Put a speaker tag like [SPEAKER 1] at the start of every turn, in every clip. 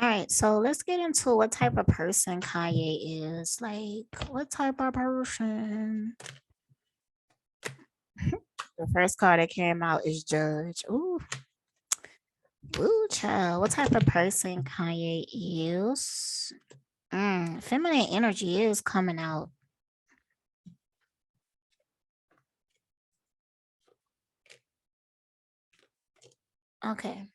[SPEAKER 1] All right, so let's get into what type of person Kanye is. Like, what type of person? The first card that came out is Judge. Ooh, child. What type of person Kanye is? Feminine energy is coming out. Okay.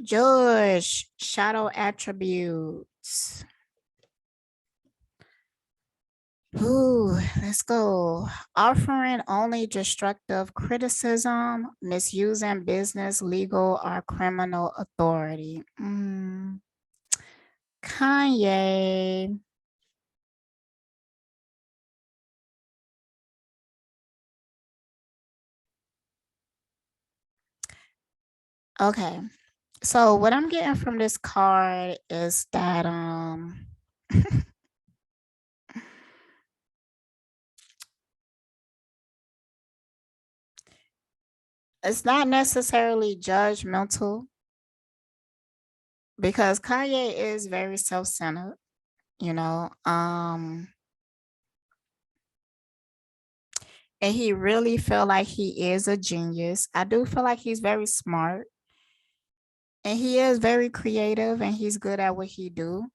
[SPEAKER 1] Judge, shadow attributes. Ooh, let's go. Offering only destructive criticism, misusing business, legal, or criminal authority. Kanye. Okay. So what I'm getting from this card is that it's not necessarily judgmental because Kanye is very self-centered, you know. And he really feel like he is a genius. I do feel like he's very smart and he is very creative and he's good at what he do.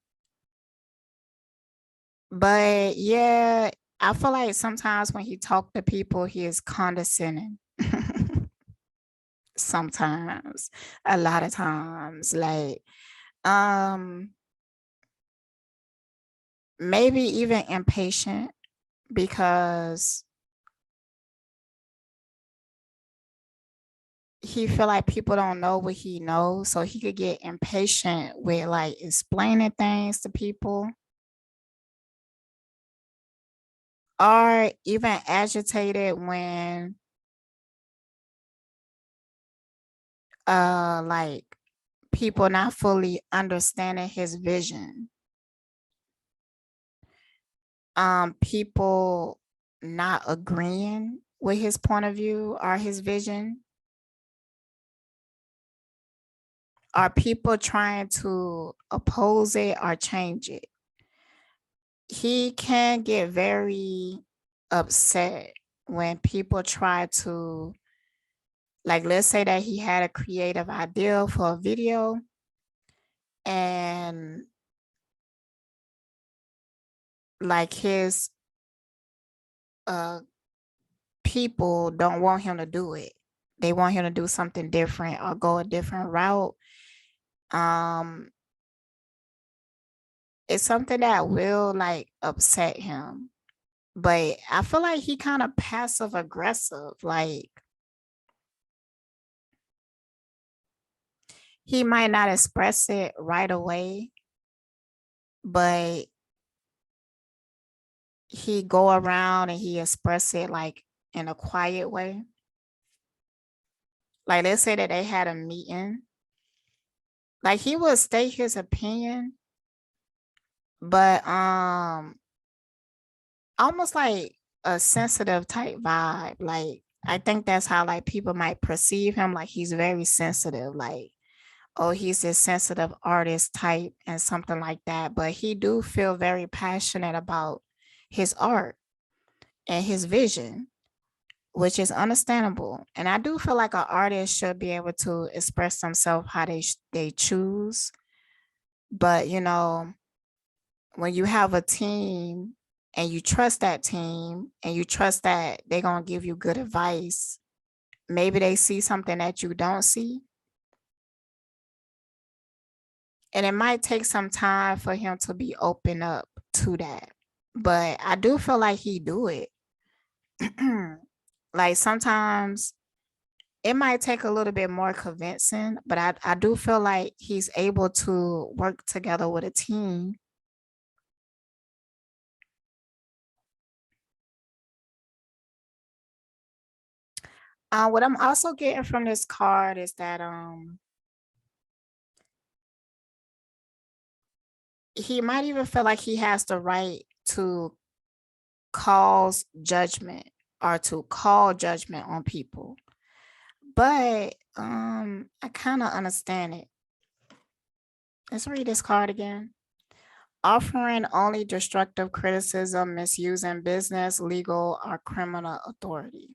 [SPEAKER 1] But yeah, I feel like sometimes when he talk to people, he is condescending. Sometimes, a lot of times, like um maybe even impatient because he feel like people don't know what he knows, so he could get impatient with like explaining things to people or even agitated when like people not fully understanding his vision, people not agreeing with his point of view or his vision, or people trying to oppose it or change it. He can get very upset when people try to, like, let's say that he had a creative idea for a video and like his uh people don't want him to do it. They want him to do something different or go a different route. Um it's something that will like upset him. But I feel like he kind of passive aggressive. Like he might not express it right away, but he go around and he express it like in a quiet way. Like let's say that they had a meeting. Like he would state his opinion, but almost like a sensitive type vibe. Like I think that's how like people might perceive him. Like he's very sensitive. Like, oh, he's this sensitive artist type and something like that. But he do feel very passionate about his art and his vision, which is understandable. And I do feel like an artist should be able to express themselves how they choose. But you know, when you have a team and you trust that team and you trust that they're going to give you good advice, maybe they see something that you don't see. And it might take some time for him to be open up to that. But I do feel like he do it. Like sometimes it might take a little bit more convincing, but I do feel like he's able to work together with a team. What I'm also getting from this card is that he might even feel like he has the right to cause judgment or to call judgment on people. but I kind of understand it. Let's read this card again. Offering only destructive criticism, misusing business, legal, or criminal authority.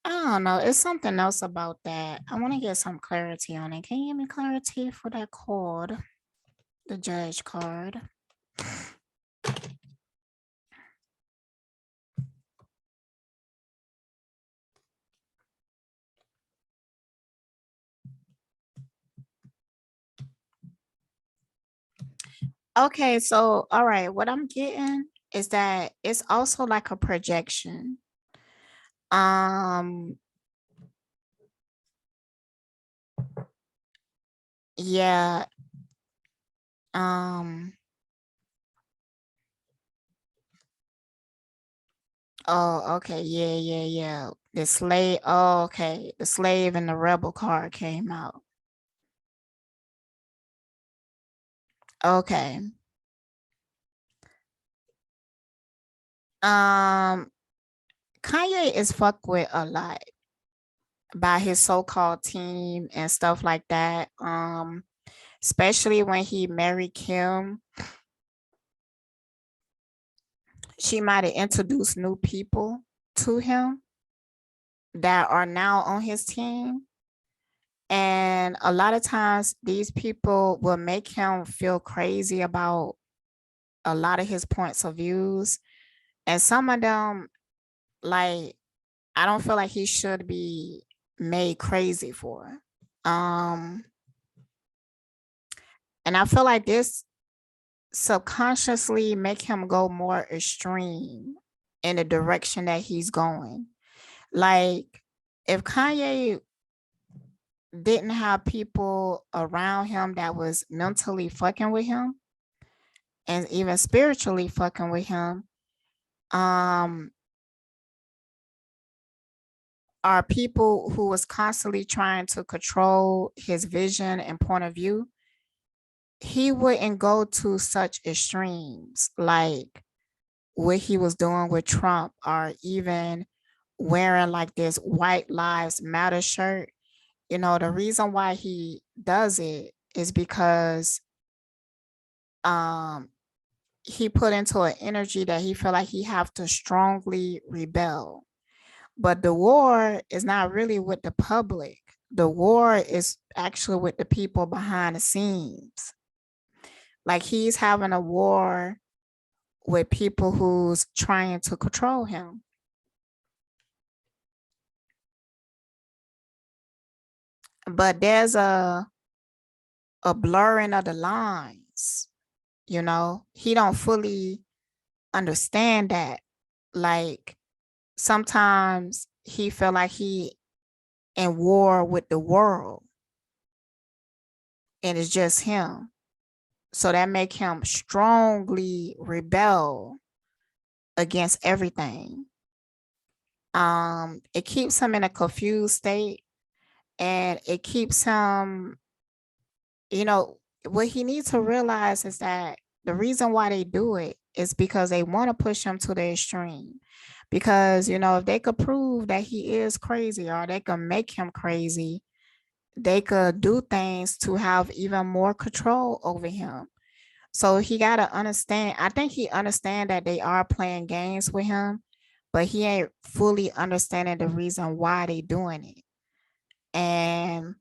[SPEAKER 1] I don't know. It's something else about that. I want to get some clarity on it. Can you give me clarity for that card? The judge card. Okay, so all right, what I'm getting is that it's also like a projection. Um yeah. Um oh, okay, yeah. The slave, oh, okay. The slave and the rebel card came out. Okay. Um Kanye is fucked with a lot by his so-called team and stuff like that. Especially when he married Kim, she might have introduced new people to him that are now on his team. And a lot of times these people will make him feel crazy about a lot of his points of views. And some of them, like, I don't feel like he should be made crazy for. Um, and I feel like this subconsciously make him go more extreme in the direction that he's going. Like, if Kanye didn't have people around him that was mentally fucking with him and even spiritually fucking with him, um, are people who was constantly trying to control his vision and point of view, he wouldn't go to such extremes like what he was doing with Trump, or even wearing like this White Lives Matter shirt. You know, the reason why he does it is because um he put into an energy that he felt like he have to strongly rebel. But the war is not really with the public. The war is actually with the people behind the scenes. Like, he's having a war with people who's trying to control him. But there's a blurring of the lines, you know. He don't fully understand that. Like, sometimes he feel like he in war with the world and it's just him. So that make him strongly rebel against everything. It keeps him in a confused state, and it keeps him, you know, what he needs to realize is that the reason why they do it is because they want to push him to the extreme. Because, you know, if they could prove that he is crazy, or they could make him crazy, they could do things to have even more control over him. So he got to understand. I think he understand that they are playing games with him, but he ain't fully understanding the reason why they doing it. And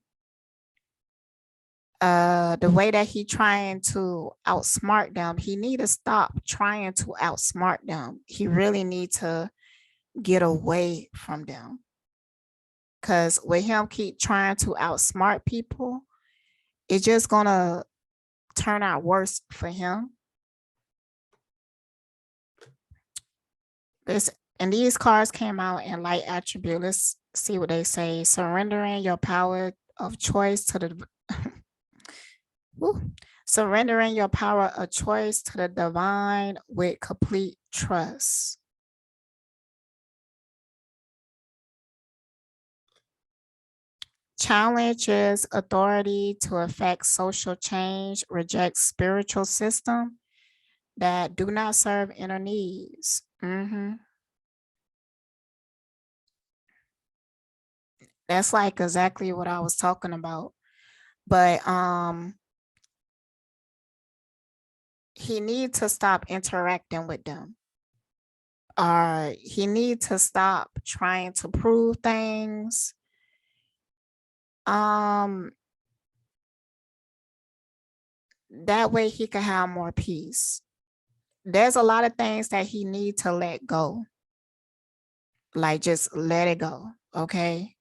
[SPEAKER 1] the way that he trying to outsmart them, he need to stop trying to outsmart them. He really need to get away from them. Because with him keep trying to outsmart people, it's just gonna turn out worse for him. This and these cards came out in light attribute. Let's see what they say. Surrendering your power of choice to the surrendering your power of choice to the divine with complete trust. Challenges authority to affect social change, rejects spiritual system that do not serve inner needs. That's like exactly what I was talking about. But he needs to stop interacting with them. Or he needs to stop trying to prove things. That way he can have more peace. There's a lot of things that he needs to let go. Like just let it go. Okay.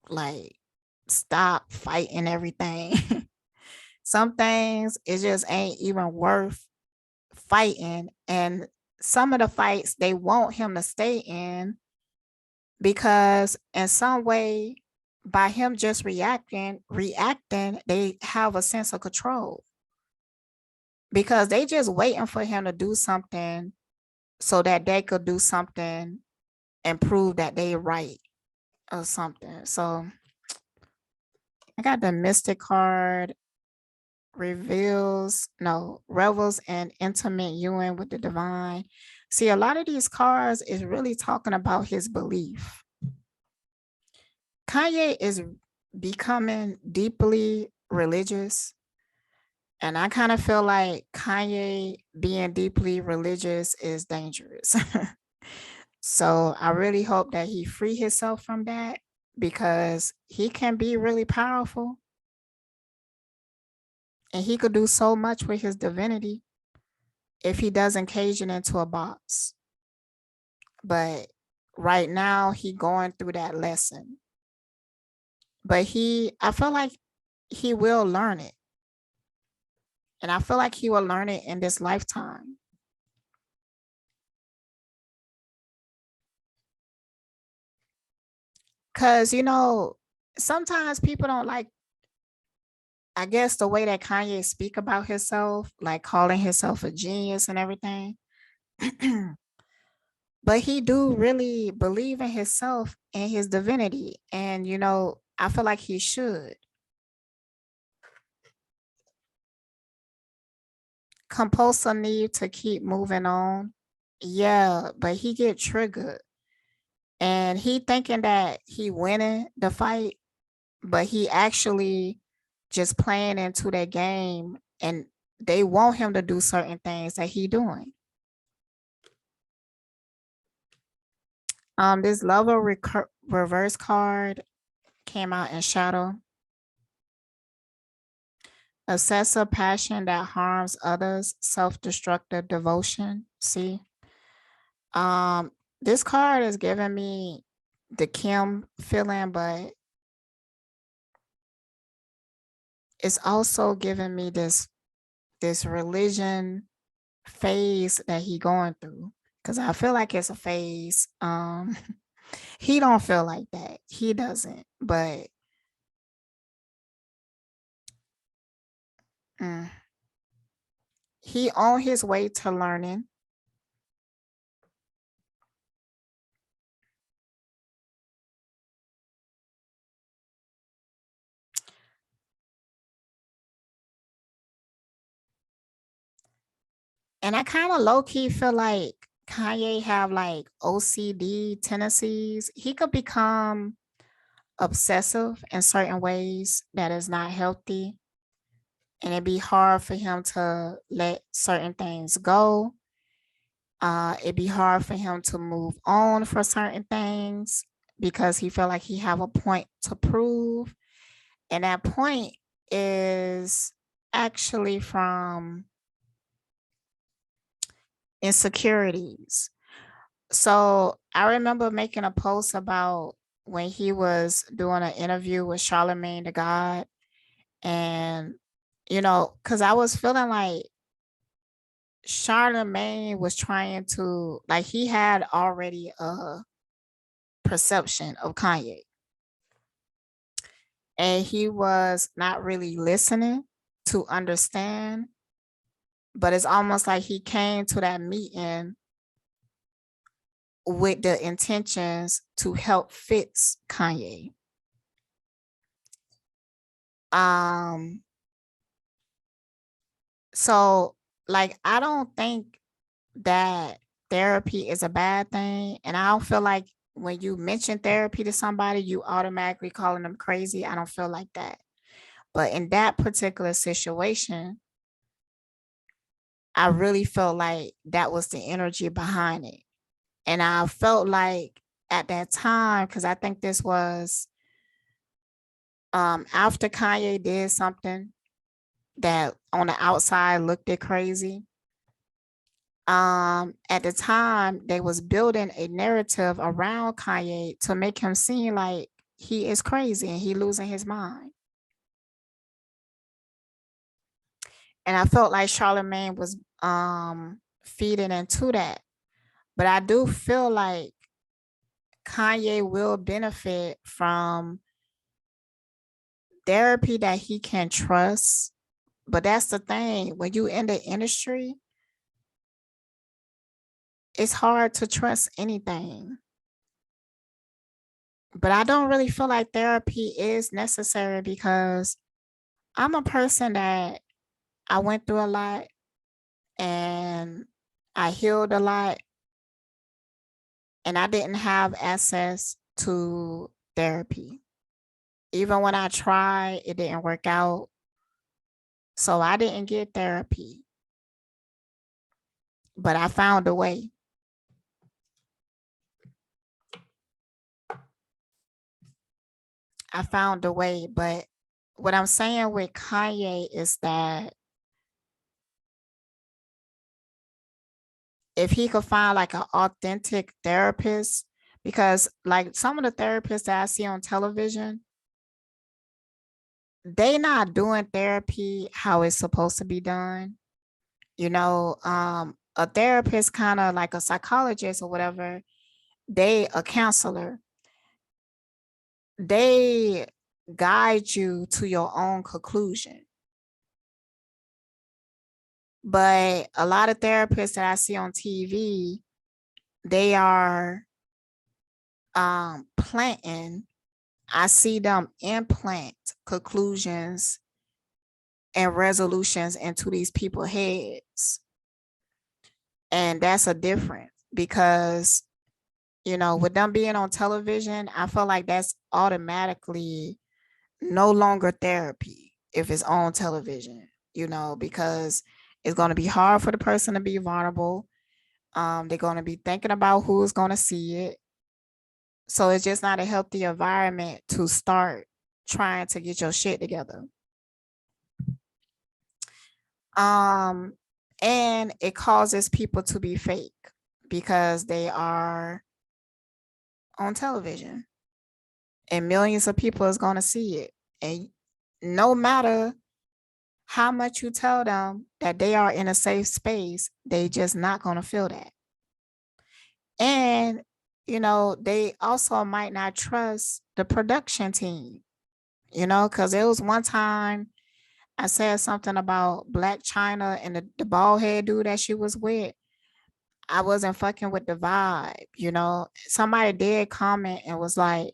[SPEAKER 1] Like stop fighting everything. Some things it just ain't even worth fighting. And some of the fights they want him to stay in because in some way, by him just reacting, they have a sense of control. Because they just waiting for him to do something so that they could do something and prove that they right or something. So I got the Mystic card, revels in intimate union with the divine. See, a lot of these cards is really talking about his belief. Kanye is becoming deeply religious. And I kind of feel like Kanye being deeply religious is dangerous. So I really hope that he free himself from that because he can be really powerful and he could do so much with his divinity if he doesn't cage it into a box. But right now he going through that lesson. But I feel like he will learn it. And I feel like he will learn it in this lifetime. Cause sometimes people don't like, I guess, the way that Kanye speak about himself, like calling himself a genius and everything. But he do really believe in himself and his divinity. And I feel like he should. Compulsive need to keep moving on. Yeah, but he get triggered. And he thinking that he winning the fight, but he actually just playing into that game and they want him to do certain things that he doing. This lover reverse card came out in shadow. Obsessive passion that harms others, self-destructive devotion. See, um, this card is giving me the Kim feeling, but it's also giving me this religion phase that he going through. Cause I feel like it's a phase. He don't feel like that. He doesn't, but mm, he on his way to learning. And I kind of low key feel like Kanye have like OCD tendencies. He could become obsessive in certain ways that is not healthy. And it'd be hard for him to let certain things go. It'd be hard for him to move on for certain things because he felt like he have a point to prove. And that point is actually from insecurities. So I remember making a post about when he was doing an interview with Charlemagne the God. And, because I was feeling like Charlemagne was trying to, like, he had already a perception of Kanye. And he was not really listening to understand. But it's almost like he came to that meeting with the intentions to help fix Kanye. Um, so like I don't think that therapy is a bad thing. And I don't feel like when you mention therapy to somebody, you automatically calling them crazy. I don't feel like that. But in that particular situation, I really felt like that was the energy behind it. And I felt like at that time, because I think this was after Kanye did something that on the outside looked it crazy. At the time they was building a narrative around Kanye to make him seem like he is crazy and he losing his mind. And I felt like Charlemagne was feeding into that. But I do feel like Kanye will benefit from therapy that he can trust. But that's the thing. When you in the industry, it's hard to trust anything. But I don't really feel like therapy is necessary because I'm a person that I went through a lot and I healed a lot and I didn't have access to therapy. Even when I tried, it didn't work out. So I didn't get therapy, but I found a way. I found a way. But what I'm saying with Kanye is that if he could find like an authentic therapist, because like some of the therapists that I see on television, they not doing therapy how it's supposed to be done. A therapist kind of like a psychologist or whatever, they a counselor. They guide you to your own conclusion. But a lot of therapists that I see on TV, they are planting. I see them implant conclusions and resolutions into these people's heads. And that's a difference because, with them being on television, I feel like that's automatically no longer therapy if it's on television, because it's going to be hard for the person to be vulnerable. They're going to be thinking about who's going to see it. So it's just not a healthy environment to start trying to get your shit together. Um, and it causes people to be fake because they are on television and millions of people is going to see it. And no matter how much you tell them that they are in a safe space, they just not going to feel that. And, they also might not trust the production team, because it was one time I said something about Black China and the bald head dude that she was with. I wasn't fucking with the vibe. Somebody did comment and was like,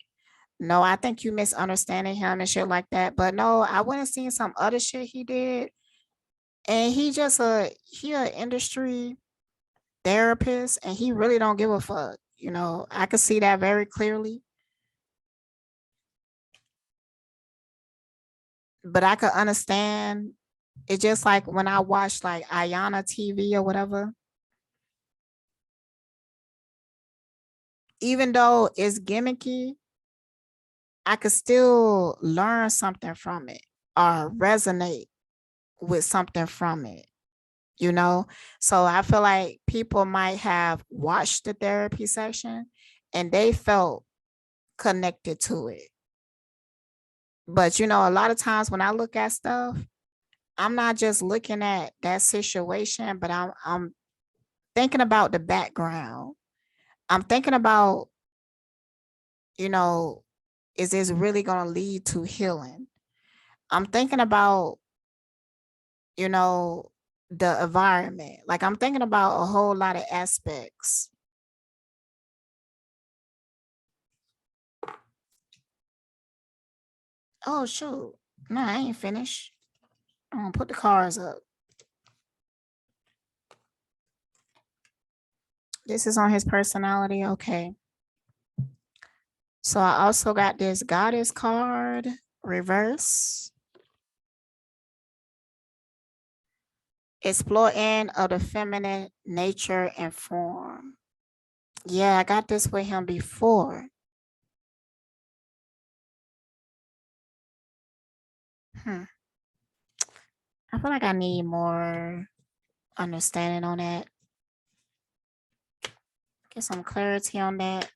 [SPEAKER 1] no, I think you misunderstanding him and shit like that. But no, I went and seen some other shit he did. And he a industry therapist and he really don't give a fuck. I could see that very clearly. But I could understand it's just like when I watch like Ayana TV or whatever, even though it's gimmicky, I could still learn something from it or resonate with something from it, you know? So I feel like people might have watched the therapy section and they felt connected to it. But, a lot of times when I look at stuff, I'm not just looking at that situation, but I'm thinking about the background. I'm thinking about, you know, is this really going to lead to healing? I'm thinking about, you know, the environment. Like I'm thinking about a whole lot of aspects. Oh, shoot. No, I ain't finished. I'm gonna put the cards up. This is on his personality. Okay. So I also got this goddess card, reverse. Exploring of the feminine nature and form. Yeah, I got this with him before. I feel like I need more understanding on that. Get some clarity on that.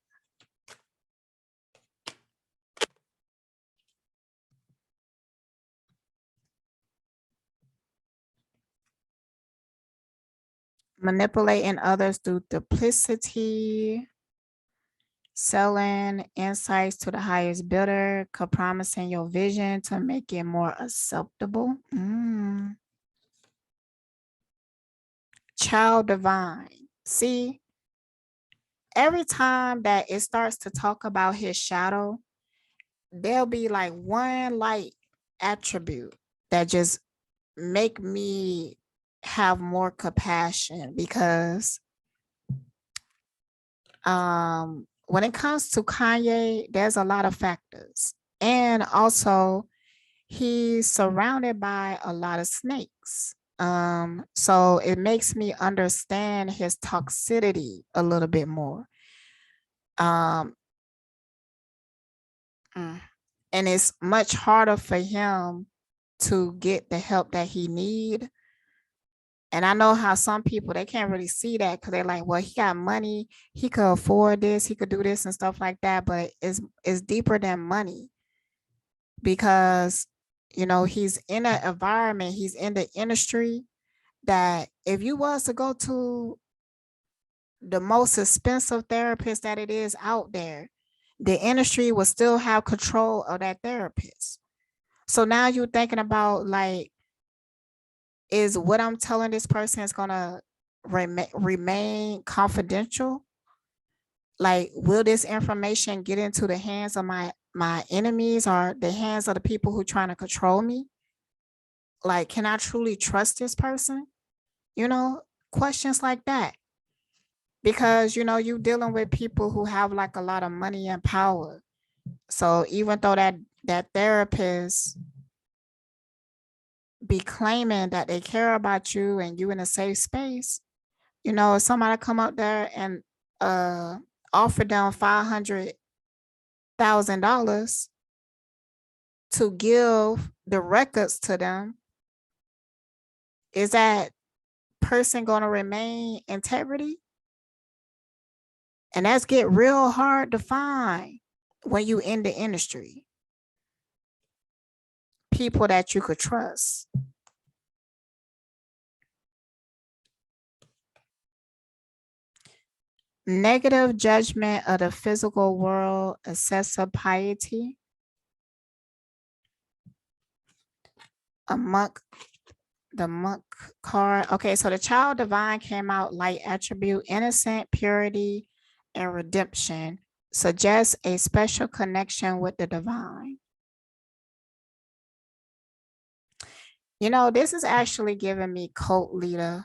[SPEAKER 1] Manipulating others through duplicity, selling insights to the highest bidder, compromising your vision to make it more acceptable. Child divine. See, every time that it starts to talk about his shadow, there'll be like one light attribute that just make me have more compassion, because when it comes to Kanye, there's a lot of factors. And also he's surrounded by a lot of snakes. So it makes me understand his toxicity a little bit more. Um, and it's much harder for him to get the help that he need. And I know how some people, they can't really see that because they're like, well, he got money, he could afford this, he could do this and stuff like that. But it's deeper than money, because he's in an environment, he's in the industry that if you was to go to the most expensive therapist that it is out there, the industry will still have control of that therapist. So now you're thinking about, like, is what I'm telling this person is gonna remain confidential? Like, will this information get into the hands of my enemies or the hands of the people who trying to control me? Like, can I truly trust this person? Questions like that. Because you dealing with people who have like a lot of money and power. So even though that therapist be claiming that they care about you and you in a safe space, if somebody come up there and offer them $500,000 to give the records to them, is that person going to remain integrity? And that's get real hard to find when you in the industry. People that you could trust. Negative judgment of the physical world, excessive piety. The monk card. Okay, so the child divine came out light attribute, innocent, purity, and redemption. Suggests a special connection with the divine. This is actually giving me cult leader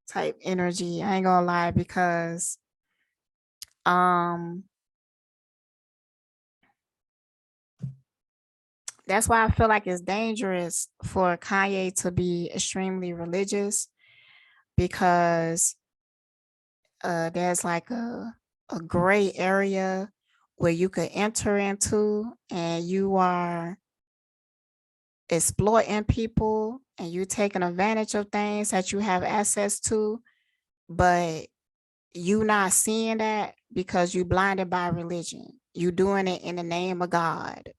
[SPEAKER 1] type energy. I ain't gonna lie, because that's why I feel like it's dangerous for Kanye to be extremely religious, because there's like a gray area where you could enter into, and you are exploiting people and you taking advantage of things that you have access to, but you not seeing that because you blinded by religion. You doing it in the name of God.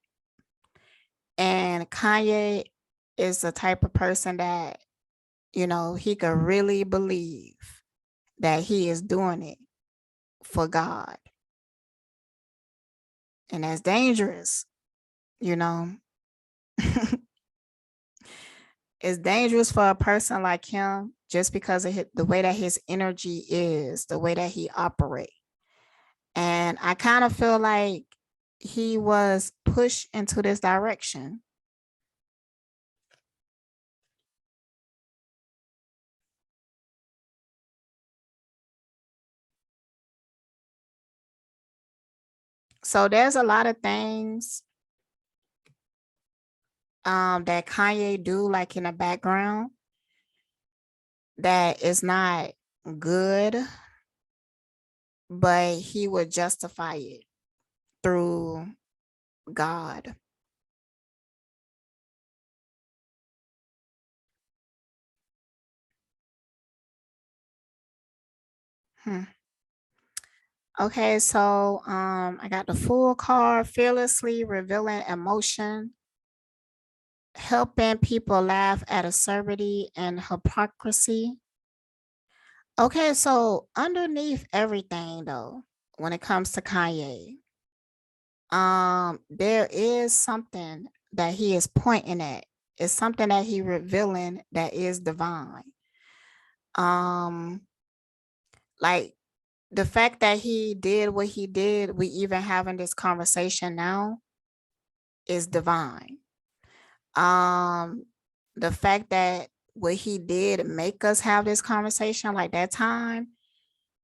[SPEAKER 1] And Kanye is the type of person that, he could really believe that he is doing it for God. And that's dangerous, It's dangerous for a person like him, just because of the way that his energy is, the way that he operates. And I kind of feel like he was push into this direction. So there's a lot of things that Kanye do like in the background that is not good, but he would justify it through God. Hmm. Okay, so I got the Fool card, fearlessly revealing emotion, helping people laugh at absurdity and hypocrisy. Okay, so underneath everything though, when it comes to Kanye, there is something that he is pointing at. It's something that he revealing that is divine. Um, like the fact that he did what he did, we even having this conversation now is divine. Um, the fact that what he did make us have this conversation, like that time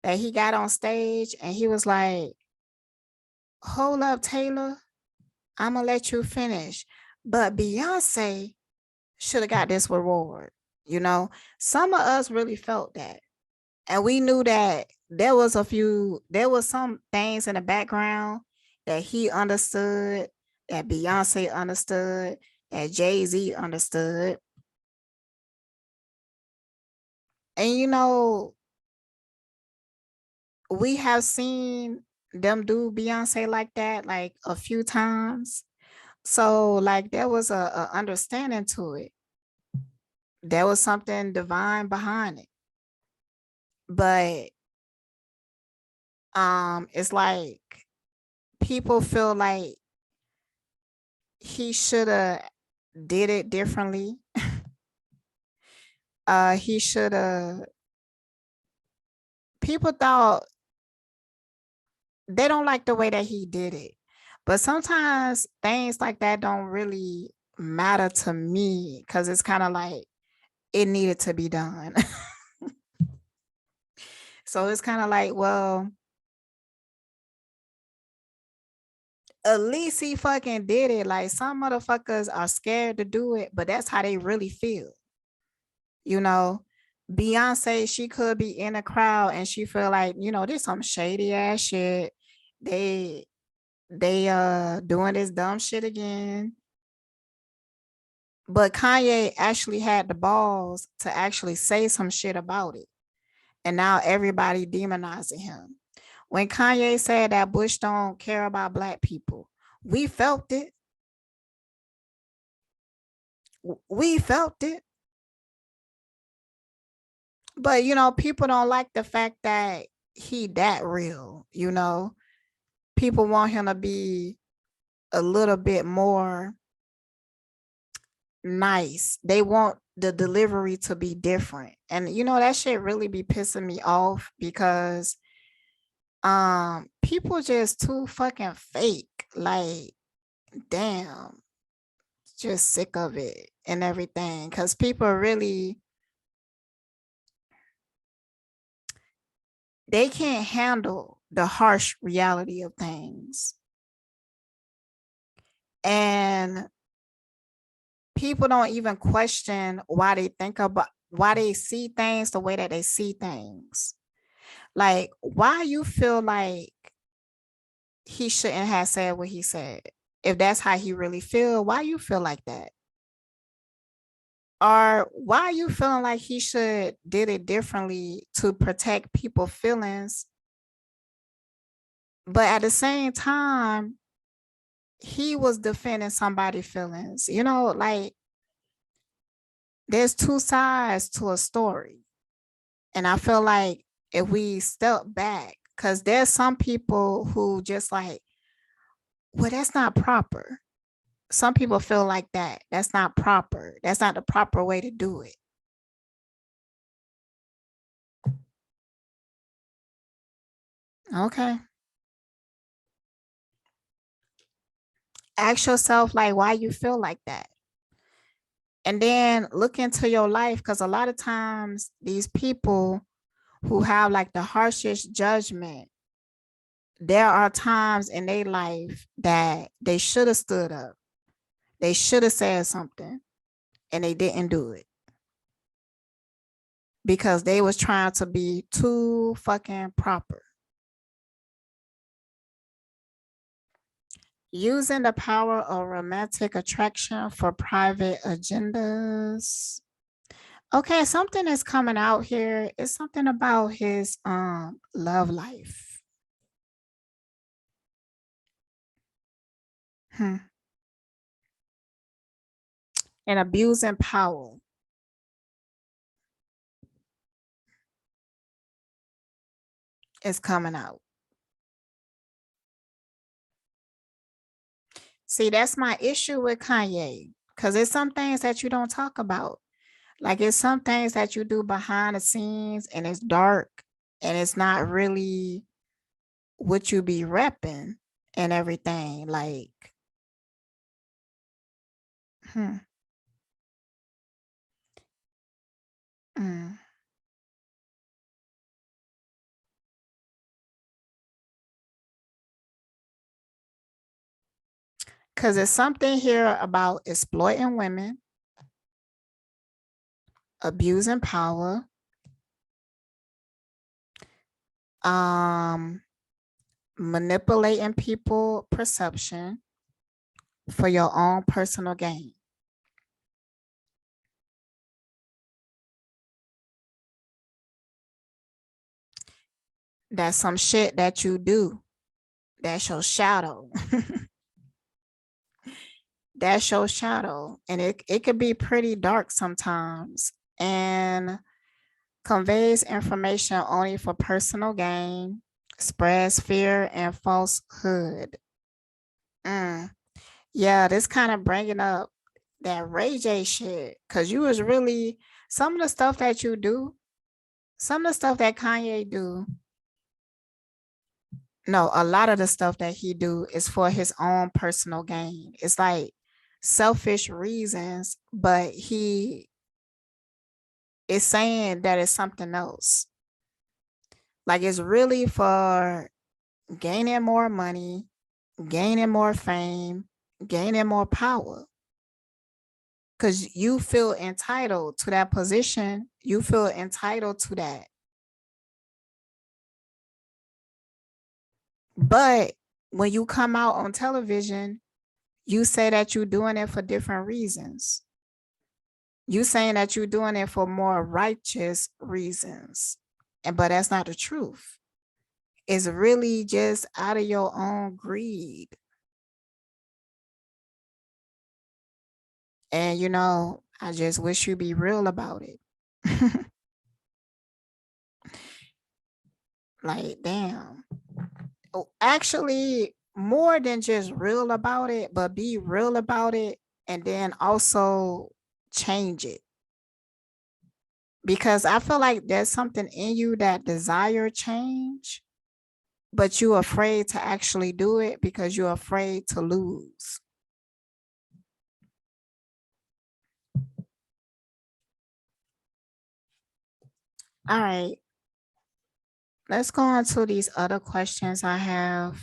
[SPEAKER 1] that he got on stage and he was like, hold up, Taylor, I'm gonna let you finish. But Beyonce should have got this reward. You know, some of us really felt that. And we knew that there was some things in the background that he understood, that Beyonce understood, that Jay-Z understood. And you know, we have seen them do Beyonce like that like a few times. So like there was a understanding to it. There was something divine behind it. But it's like people feel like he should have did it differently. He should have People thought they don't like the way that he did it. But sometimes things like that don't really matter to me because it's kind of like it needed to be done. So it's kind of like, well, at least he fucking did it. Like some motherfuckers are scared to do it, but that's how they really feel. You know, Beyonce, she could be in a crowd and she feel like, you know, there's some shady ass shit. They they doing this dumb shit again. But Kanye actually had the balls to actually say some shit about it. And now everybody demonizing him. When Kanye said that Bush don't care about black people, we felt it. We felt it. But you know, people don't like the fact that he that real, you know. People want him to be a little bit more nice. They want the delivery to be different. And you know, that shit really be pissing me off because people just too fucking fake. Like, damn, just sick of it and everything. Cause people really they can't handle the harsh reality of things. And people don't even question why they see things the way that they see things. Like, why you feel like he shouldn't have said what he said? If that's how he really feel, why you feel like that? Or why you feeling like he should did it differently to protect people's feelings, but at the same time, he was defending somebody's feelings. You know, like there's two sides to a story. And I feel like if we step back, because there's some people who just like, well, that's not proper. Some people feel like that. That's not proper. That's not the proper way to do it. Okay. Ask yourself, like, why you feel like that. And then look into your life, because a lot of times these people who have like the harshest judgment, there are times in their life that they should have stood up. They should have said something and they didn't do it because they was trying to be too fucking proper. Using the power of romantic attraction for private agendas. Okay, something is coming out here. It's something about his love life. And abusing power is coming out. See, that's my issue with Kanye, because it's some things that you don't talk about. Like it's some things that you do behind the scenes and it's dark and it's not really what you be repping and everything. Like, hmm. Mm. Because there's something here about exploiting women, abusing power, um, manipulating people perception for your own personal gain. That's some shit that you do. That's your shadow. That's your shadow. And it could be pretty dark sometimes and conveys information only for personal gain, spreads fear and falsehood. Mm. Yeah, this kind of bringing up that Ray J shit. Cause you was really some of the stuff that you do, some of the stuff that Kanye do, no, a lot of the stuff that he do is for his own personal gain. It's like selfish reasons, but he is saying that it's something else. Like it's really for gaining more money, gaining more fame, gaining more power. Because you feel entitled to that position. You feel entitled to that. But when you come out on television, you say that you're doing it for different reasons. You saying that you're doing it for more righteous reasons. But that's not the truth. It's really just out of your own greed. And I just wish you be real about it. Like, damn. Oh, actually, more than just real about it, but be real about it and then also change it. Because I feel like there's something in you that desire change, but you're afraid to actually do it because you're afraid to lose. All right, let's go on to these other questions I have.